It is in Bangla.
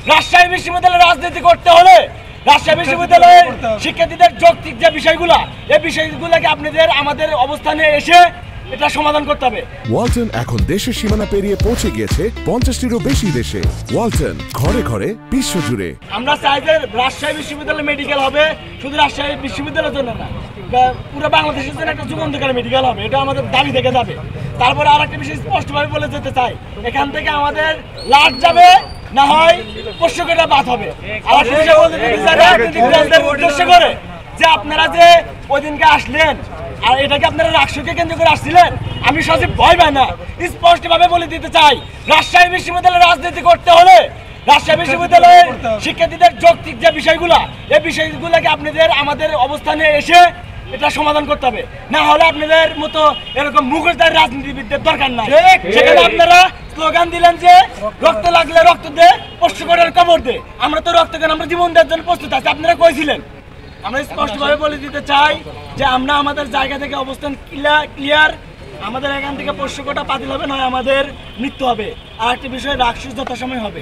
রাজশাহী বিশ্ববিদ্যালয়ে রাজনীতি করতে হলে রাজশাহী বিশ্ববিদ্যালয়ের শিক্ষার্থীদের যৌক্তিক যে বিষয়গুলো এই বিষয়গুলোকে আপনাদের আমাদের অবস্থানে এসে এটা সমাধান করতে হবে। ওয়ালটন এখন দেশের সীমানা পেরিয়ে পৌঁছে গিয়েছে 50টিরও বেশি দেশে। ওয়ালটন, ঘরে ঘরে বিশ্বজুড়ে। আমরা চাই যে রাজশাহী বিশ্ববিদ্যালয় মেডিকেল হবে, শুধু রাজশাহী বিশ্ববিদ্যালয়ের জন্য না, পুরো বাংলাদেশের জন্য একটা যুগান্তকারী মেডিকেল হবে, এটা আমাদের দাবি থেকে যাবে। তারপরে আর একটা বিষয় স্পষ্টভাবে বলে যেতে চাই, এখান থেকে আমাদের লাট যাবে, না হয় পোষ্যকেটা বাদ হবে। আর উদ্দেশ্য করে যে আপনারা যে ওই দিনকে আসলেন আর এটাকে আপনারা রাষ্ট্রকে কেন্দ্র করে আসছিলেন, আমি সজীব ভয় পাই না, স্পষ্টভাবে বলে দিতে চাই, রাজশাহী বিশ্ববিদ্যালয়ে রাজনীতি করতে হলে রাজশাহী বিশ্ববিদ্যালয়ের শিক্ষার্থীদের যৌক্তিক যে বিষয়গুলো এই বিষয়গুলোকে আপনাদের আমাদের অবস্থানে এসে এটা সমাধান করতে হবে। না হলে আপনাদের মতো এরকম মুখোশধারী রাজনীতিবিদদের দরকার নাই। সেখানে আপনারা স্লোগান দিলেন যে রক্ত লাগলে রক্ত দে, পোষ্যকরের কবর দে। আমরা তো রক্ত কেন, আমরা জীবন দেওয়ার জন্য প্রস্তুত আছি। আপনারা কইছিলেন, আমরা স্পষ্টভাবে বলে দিতে চাই যে আমরা আমাদের জায়গা থেকে অবস্থান ক্লিয়ার। আমাদের এখান থেকে পোষ্যকটা বাতিল হবে, নয় আমাদের মৃত্যু হবে। আর একটি বিষয়, রাক্ষস যথাসময় হবে।